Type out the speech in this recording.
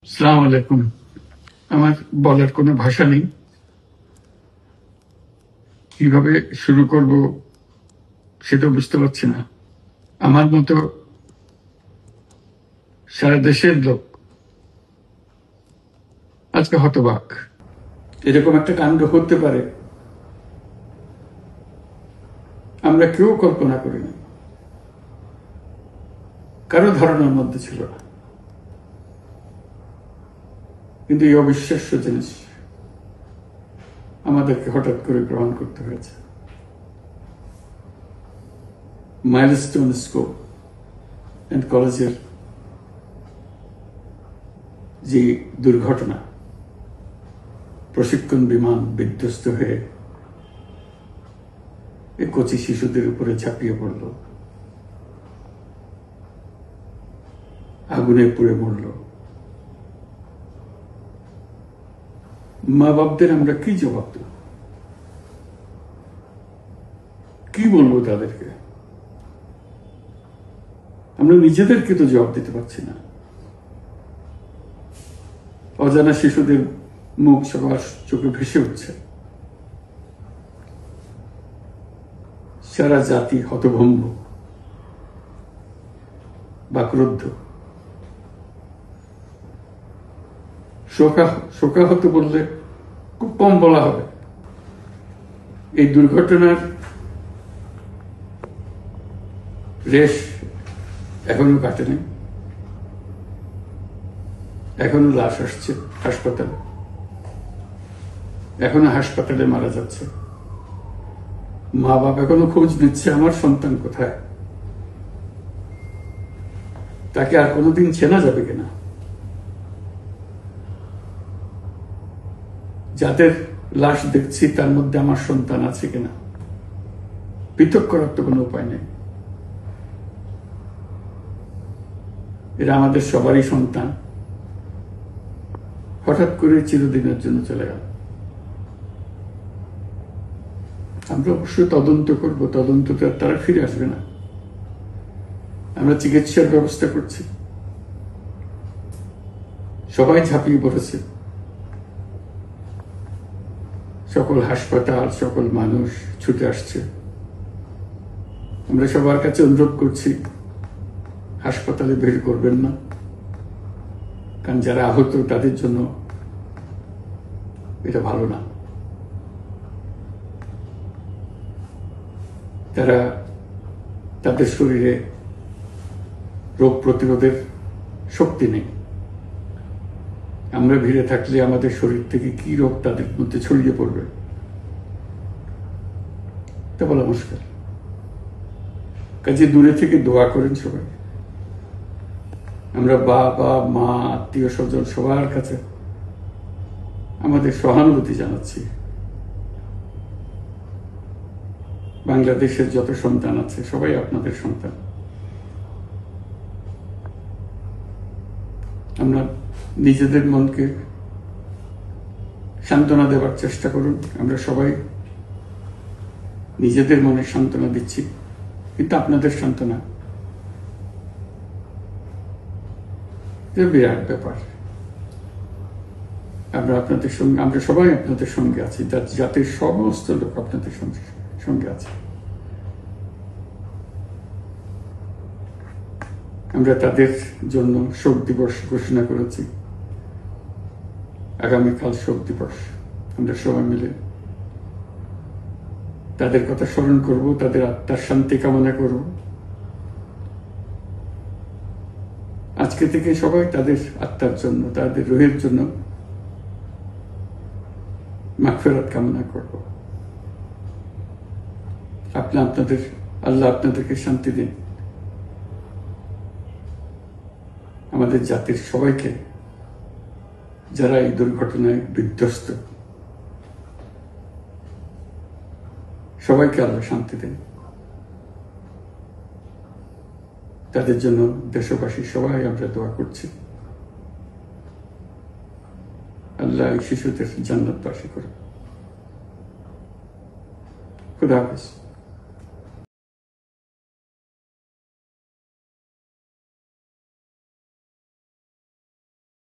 আসসালামু আলাইকুম। আমার বলার কোনো ভাষা নেই, কিভাবে শুরু করব সেটা বুঝতে পারছি না। আমার মতো সারা দেশের লোক আজকে হতবাক। এরকম একটা কাণ্ড হতে পারে আমরা কেউ কল্পনা করিনি, কারো ধারণার মধ্যে ছিল না। কিন্তু এই অবিশ্বাস্য জিনিস আমাদেরকে হঠাৎ করে গ্রহণ করতে হয়েছে। মাইলস্টোন স্কুল অ্যান্ড কলেজের যে দুর্ঘটনা, প্রশিক্ষণ বিমান বিধ্বস্ত হয়ে এই কচি শিশুদের উপরে ঝাঁপিয়ে পড়ল, আগুনে পুড়ে মরল। মা বাপদের আমরা কি জবাব দেব? কি বলবো তাদেরকে? আমরা নিজেদেরকে তো জবাব দিতে পারছি না। অজানা শিশুদের মুখ সবার চোখে ভেসে উঠছে। সারা জাতি হতভম্ব বা ক্রুদ্ধ। শোকাহত বললে খুব কম বলা হবে। এই দুর্ঘটনার রেশ এখনো কাটেনি। এখনো লাশ আসছে হাসপাতালে, এখনো হাসপাতালে মারা যাচ্ছে। মা বাপ এখনো খোঁজ নিচ্ছে আমার সন্তান কোথায়, তাকে আর কোনোদিন চেনা যাবে কিনা। যাদের লাশ দেখছি তার মধ্যে আমার সন্তান আছে কিনা পৃথক করার তো কোনো উপায় নেই। এরা আমাদের সবারই সন্তান, হঠাৎ করে চিরদিনের জন্য চলে গেল। আমরা অবশ্যই তদন্ত করব, তদন্তটা তারা ফিরে আসবে না। আমরা চিকিৎসার ব্যবস্থা করছি, সবাই ঝাঁপিয়ে পড়েছে। সকল হাসপাতাল, সকল মানুষ ছুটে আসছে। আমরা সবার কাছে অনুরোধ করছি, হাসপাতালে ভিড় করবেন না, কারণ যারা আহত তাদের জন্য এটা ভালো না। তারা তাদের শরীরে রোগ প্রতিরোধের শক্তি নেই। আমরা ভিড়ে থাকলে আমাদের শরীর থেকে কি রোগ তাদের মধ্যে ছড়িয়ে পড়বে তা বলা মুশকিল। কাজে দূরে থেকে দোয়া করেন সবাই। আমরা বাবা মা আত্মীয় স্বজন সবার কাছে আমাদের সহানুভূতি জানাচ্ছি। বাংলাদেশের যত সন্তান আছে সবাই আপনাদের সন্তান। আমরা নিজেদের মনকে সান্ত্বনা দেওয়ার চেষ্টা করুন। আমরা সবাই নিজেদের মনে সান্ত্বনা দিচ্ছি, কিন্তু আপনাদের সান্ত্বনা বিরাট ব্যাপার। আমরা সবাই আপনাদের সঙ্গে আছি, জাতির সমস্ত লোক আপনাদের সঙ্গে আছে। আমরা তাদের জন্য শোক দিবস ঘোষণা করেছি। আগামীকাল শোক দিবস। আমরা সবাই মিলে তাদের কথা স্মরণ করব, তাদের আত্মার শান্তি কামনা করব। আজকে থেকে সবাই তাদের আত্মার জন্য, তাদের রুহের জন্য মাগফিরাত কামনা করব। আল্লাহ আপনাদেরকে শান্তি দিন। আমাদের জাতির সবাইকে, যারা এই দুর্ঘটনায় বিধ্বস্ত, সবাইকে আল্লাহ শান্তি দেন। তাদের জন্য দেশবাসী সবাই আমরা দোয়া করছি। আল্লাহ এই শিশুদের জান্নাতবাসী করে। খুদা হাফেজ।